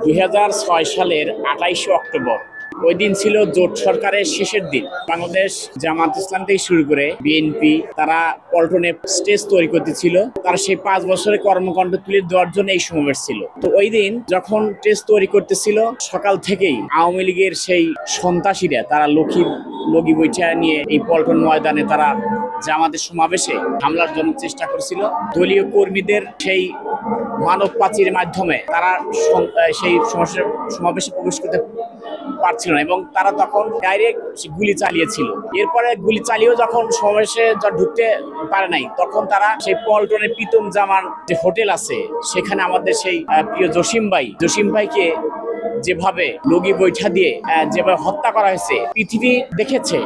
2006 সালের 28 অক্টোবর ওই দিন ছিল জোট সরকারের শেষের দিন। বাংলাদেশ জামাত ইসলাম থেকে শুরু করে বিএনপি তারা পল্টনে স্টেজ তৈরি করতেছিল। তারা সেই 5 বছরের কর্মকাণ্ড তুলে দেওয়ার জন্য এই সমাবেশ ছিল। তো ওই দিন যখন স্টেজ তৈরি করতেছিল, সকাল থেকেই আওয়ামী লীগের সেই সন্ত্রাসীরা তারা লগি বৈঠা নিয়ে এই পল্টন ময়দানে তারা জামাতের সমাবেশে হামলার জন্য চেষ্টা করছিল। দলীয় কর্মীদের সেই মানব পাচির মাধ্যমে তারা সেই সমাবেশে প্রবেশ করতে পারছিল না এবং তারা তখন ডাইরেক্ট গুলি চালিয়েছিল। এরপরে গুলি চালিয়েও যখন সমাবেশে ঢুকতে পারে নাই, তখন তারা সেই পল্টনের প্রীতম জামান যে হোটেল আছে সেখানে আমাদের সেই প্রিয় জসিম ভাইকে যেভাবে লগি বৈঠা দিয়ে যেভাবে হত্যা করা হয়েছে, পৃথিবী দেখেছে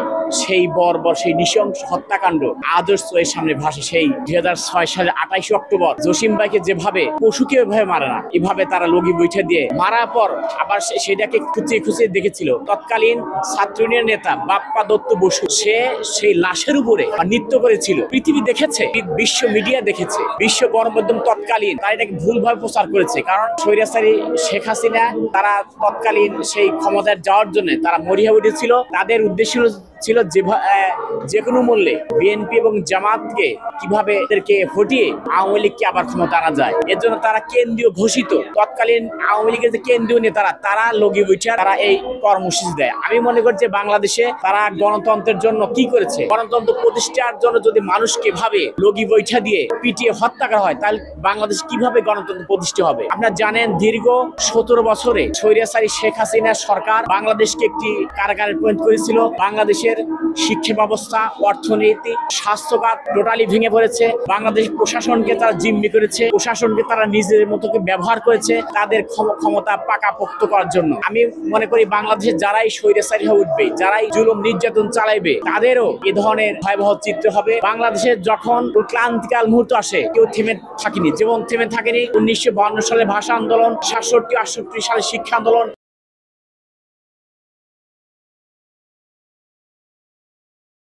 সেই বর্বর সেই নৃশংস হত্যাকাণ্ড আদর্শ এর সামনে ভাসে। সেই 2006 সালের 28 অক্টোবর জসিম ভাইকে যেভাবে পশুকে এভাবে মারে না, এভাবে তারা লগি বৈঠা দিয়ে মারার পর আবার সেটাকে খুঁচিয়ে দেখেছিল তৎকালীন ছাত্র ইউনিয়নের নেতা বাপ্পা দত্ত বসু। সে সেই লাশের উপরে নৃত্য করেছিল। পৃথিবী দেখেছে, বিশ্ব মিডিয়া দেখেছে, বিশ্ব গণমাধ্যম তৎকালীন তারা এটাকে ভুলভাবে প্রচার করেছে। কারণ স্বৈরাচারী শেখ হাসিনা তারা তৎকালীন সেই ক্ষমতায় যাওয়ার জন্য তারা মরিয়া উঠেছিল। তাদের উদ্দেশ্য ছিল যে কোনো মূল্যে বিএনপি এবং জামাতকে কিভাবে এদেরকে হটিয়ে আওয়ামী লীগকে আবার ক্ষমতা আনা যায়। এর জন্য তারা কেন্দ্রীয় ঘোষিত তৎকালীন আওয়ামী লীগের যে কেন্দ্রীয় নেতারা তারা লগি বৈঠা তারা এই কর্মসূচি দেয়। আমি মনে করি যে বাংলাদেশে তারা গণতন্ত্রের জন্য কি করেছে, গণতন্ত্র প্রতিষ্ঠার জন্য যদি মানুষকে ভাবে লগি বৈঠা দিয়ে পিটিয়ে হত্যা করা হয়, তাহলে বাংলাদেশ কিভাবে গণতন্ত্র প্রতিষ্ঠা হবে? আপনারা জানেন দীর্ঘ 17 বছরে স্বৈরাচারী শেখ হাসিনা সরকার বাংলাদেশকে একটি কারাগারে পরিণত করেছিল। বাংলাদেশের শিক্ষা ব্যবস্থা, অর্থনীতি, স্বাস্থ্য খাত টোটালি ভেঙে পড়েছে। বাংলাদেশ প্রশাসনকে তারা জিম্মি করেছে, প্রশাসনকে তারা নিজেদের মতো ব্যবহার করেছে তাদের ক্ষমতা পাকাপোক্ত করার জন্য। আমি মনে করি বাংলাদেশে যারাই স্বৈরাচারী হয়ে উঠবে, যারাই জুলুম নির্যাতন চালাইবে, তাদেরও এ ধরনের ভয়াবহ চিত্র হবে। বাংলাদেশের যখন ক্লান্তিকাল মুহূর্ত আসে, কেউ থেমে থাকেনি। যেমন থেমে থাকেনি 1952 সালে ভাষা আন্দোলন, 67-68 সালে শিক্ষা আন্দোলন,